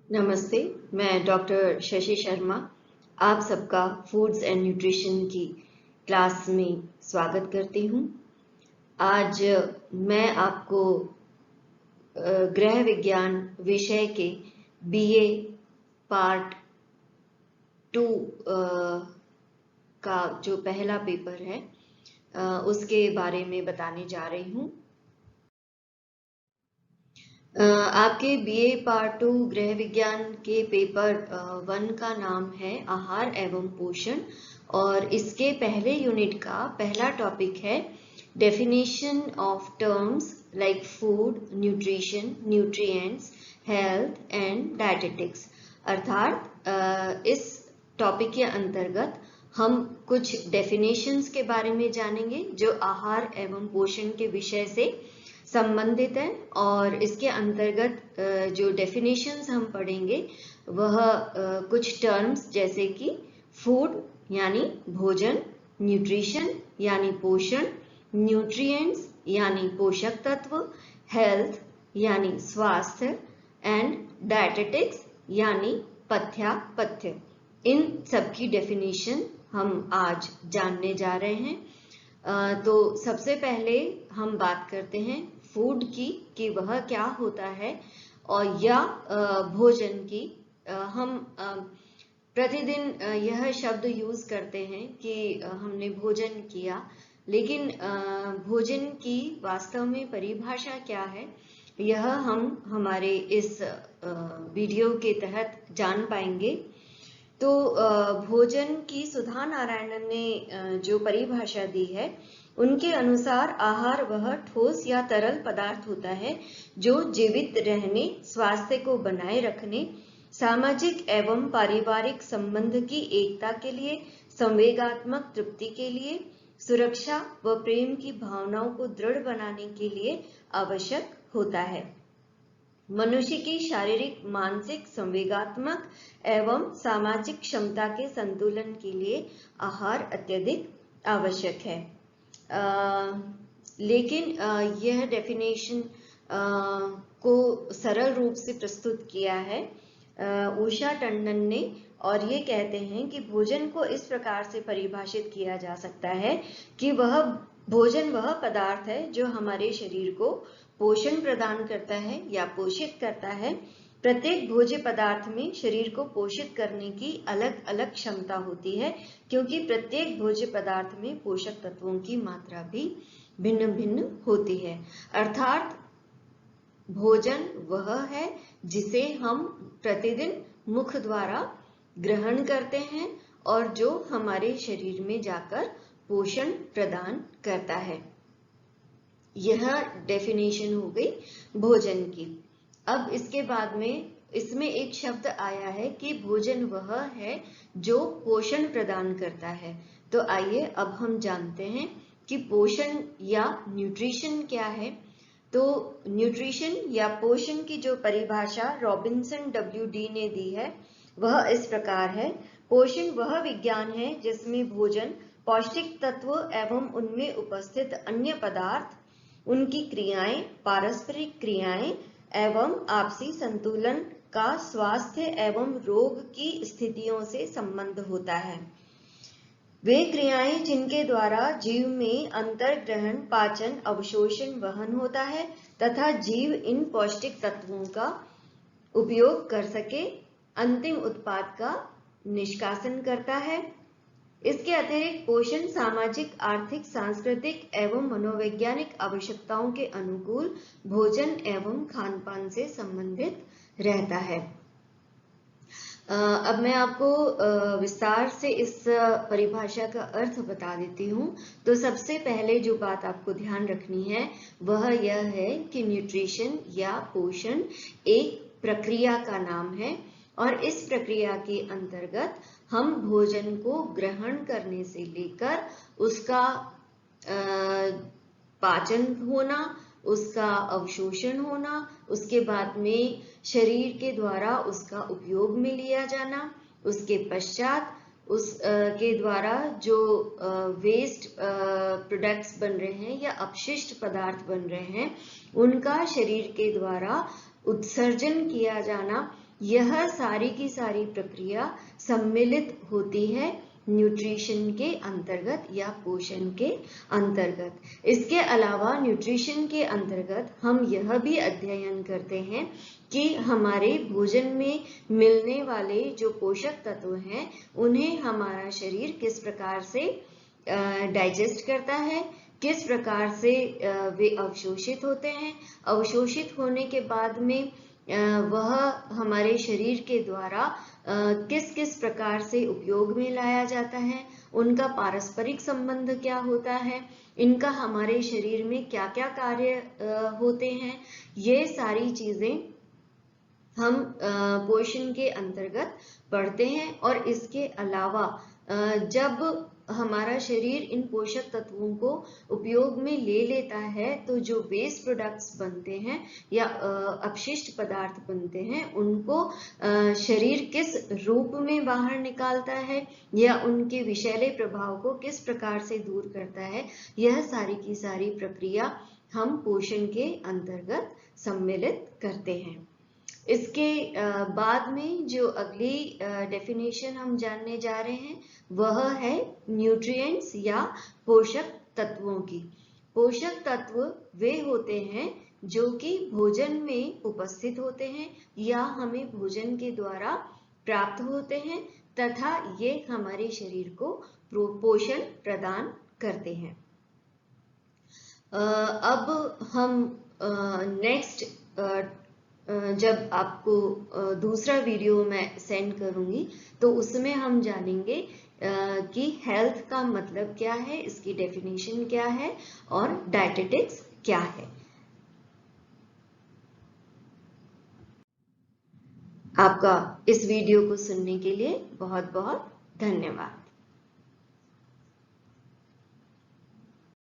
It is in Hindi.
नमस्ते, मैं डॉक्टर शशि शर्मा आप सबका फूड्स एंड न्यूट्रिशन की क्लास में स्वागत करती हूँ। आज मैं आपको गृह विज्ञान विषय के बीए पार्ट 2 का जो पहला पेपर है उसके बारे में बताने जा रही हूँ। आपके बीए पार्ट 2 गृह विज्ञान के पेपर 1 का नाम है आहार एवं पोषण और इसके पहले यूनिट का पहला टॉपिक है definition of terms like food, nutrition, nutrients, health and dietetics. अर्थात इस टॉपिक के अंतर्गत हम कुछ डेफिनेशंस के बारे में जानेंगे जो आहार एवं पोषण के विषय से संबंधित है और इसके अंतर्गत जो डेफिनेशंस हम पढ़ेंगे वह कुछ टर्म्स जैसे कि फूड यानी भोजन, न्यूट्रिशन यानी पोषण, न्यूट्रिएंट्स यानी पोषक तत्व, हेल्थ यानी स्वास्थ्य एंड डायटेटिक्स यानी पथ्य। इन सब की डेफिनेशन हम आज जानने जा रहे हैं। तो सबसे पहले हम बात करते हैं फूड की कि वह क्या होता है और या भोजन की। हम प्रतिदिन यह शब्द यूज करते हैं कि हमने भोजन किया, लेकिन भोजन की वास्तव में परिभाषा क्या है यह हम हमारे इस वीडियो के तहत जान पाएंगे। तो भोजन की सुधा नारायणन ने जो परिभाषा दी है उनके अनुसार आहार वह ठोस या तरल पदार्थ होता है जो जीवित रहने, स्वास्थ्य को बनाए रखने, सामाजिक एवं पारिवारिक संबंध की एकता के लिए, संवेगात्मक तृप्ति के लिए, सुरक्षा व प्रेम की भावनाओं को दृढ़ बनाने के लिए आवश्यक होता है। मनुष्य की शारीरिक, मानसिक, संवेगात्मक एवं सामाजिक क्षमता के संतुलन के लिए आहार अत्यधिक आवश्यक है। लेकिन यह डेफिनेशन को सरल रूप से प्रस्तुत किया है उषा टंडन ने और ये कहते हैं कि भोजन को इस प्रकार से परिभाषित किया जा सकता है कि भोजन वह पदार्थ है जो हमारे शरीर को पोषण प्रदान करता है या पोषित करता है। प्रत्येक भोज्य पदार्थ में शरीर को पोषित करने की अलग अलग क्षमता होती है क्योंकि प्रत्येक भोज्य पदार्थ में पोषक तत्वों की मात्रा भी भिन्न भिन्न होती है। अर्थात भोजन वह है जिसे हम प्रतिदिन मुख द्वारा ग्रहण करते हैं और जो हमारे शरीर में जाकर पोषण प्रदान करता है। यह डेफिनेशन हो गई भोजन की। अब इसके बाद में इसमें एक शब्द आया है कि भोजन वह है जो पोषण प्रदान करता है। तो आइए अब हम जानते हैं कि पोषण या न्यूट्रिशन क्या है। तो न्यूट्रिशन या पोषण की जो परिभाषा रॉबिन्सन डब्ल्यू.डी. ने दी है वह इस प्रकार है। पोषण वह विज्ञान है जिसमें भोजन, पौष्टिक तत्व एवं उनमें उपस्थित अन्य पदार्थ, उनकी क्रियाएं, पारस्परिक क्रियाएं एवं आपसी संतुलन का स्वास्थ्य एवं रोग की स्थितियों से संबंध होता है। वे क्रियाएं जिनके द्वारा जीव में अंतर्ग्रहण, पाचन, अवशोषण, वहन होता है तथा जीव इन पौष्टिक तत्वों का उपयोग कर सके अंतिम उत्पाद का निष्कासन करता है। इसके अतिरिक्त पोषण सामाजिक, आर्थिक, सांस्कृतिक एवं मनोवैज्ञानिक आवश्यकताओं के अनुकूल भोजन एवं खानपान से संबंधित रहता है। अब मैं आपको विस्तार से इस परिभाषा का अर्थ बता देती हूँ। तो सबसे पहले जो बात आपको ध्यान रखनी है वह यह है कि न्यूट्रिशन या पोषण एक प्रक्रिया का नाम है और इस प्रक्रिया के अंतर्गत हम भोजन को ग्रहण करने से लेकर उसका पाचन होना, उसका अवशोषण होना, उसके बाद में शरीर के द्वारा उसका उपयोग में लिया जाना, उसके पश्चात उसके द्वारा जो वेस्ट प्रोडक्ट्स बन रहे हैं या अपशिष्ट पदार्थ बन रहे हैं उनका शरीर के द्वारा उत्सर्जन किया जाना यह सारी की सारी प्रक्रिया सम्मिलित होती है न्यूट्रिशन के अंतर्गत या पोषण के अंतर्गत। इसके अलावा न्यूट्रिशन के अंतर्गत हम यह भी अध्ययन करते हैं कि हमारे भोजन में मिलने वाले जो पोषक तत्व हैं उन्हें हमारा शरीर किस प्रकार से डाइजेस्ट करता है, किस प्रकार से वे अवशोषित होते हैं, अवशोषित होने के बाद में वह हमारे शरीर के द्वारा किस किस प्रकार से उपयोग में लाया जाता है, उनका पारस्परिक संबंध क्या होता है, इनका हमारे शरीर में क्या क्या कार्य होते हैं, ये सारी चीजें हम पोषण के अंतर्गत पढ़ते हैं। और इसके अलावा जब हमारा शरीर इन पोषक तत्वों को उपयोग में ले लेता है तो जो वेस्ट प्रोडक्ट्स बनते हैं या अपशिष्ट पदार्थ बनते हैं उनको शरीर किस रूप में बाहर निकालता है या उनके विषैले प्रभाव को किस प्रकार से दूर करता है, यह सारी की सारी प्रक्रिया हम पोषण के अंतर्गत सम्मिलित करते हैं। इसके बाद में जो अगली डेफिनेशन हम जानने जा रहे हैं वह है न्यूट्रिएंट्स या पोषक तत्वों की। पोषक तत्व वे होते हैं जो कि भोजन में उपस्थित होते हैं या हमें भोजन के द्वारा प्राप्त होते हैं तथा ये हमारे शरीर को पोषण प्रदान करते हैं। अब हम नेक्स्ट जब आपको दूसरा वीडियो मैं सेंड करूंगी तो उसमें हम जानेंगे कि हेल्थ का मतलब क्या है, इसकी डेफिनेशन क्या है और डायटेटिक्स क्या है। आपका इस वीडियो को सुनने के लिए बहुत बहुत धन्यवाद।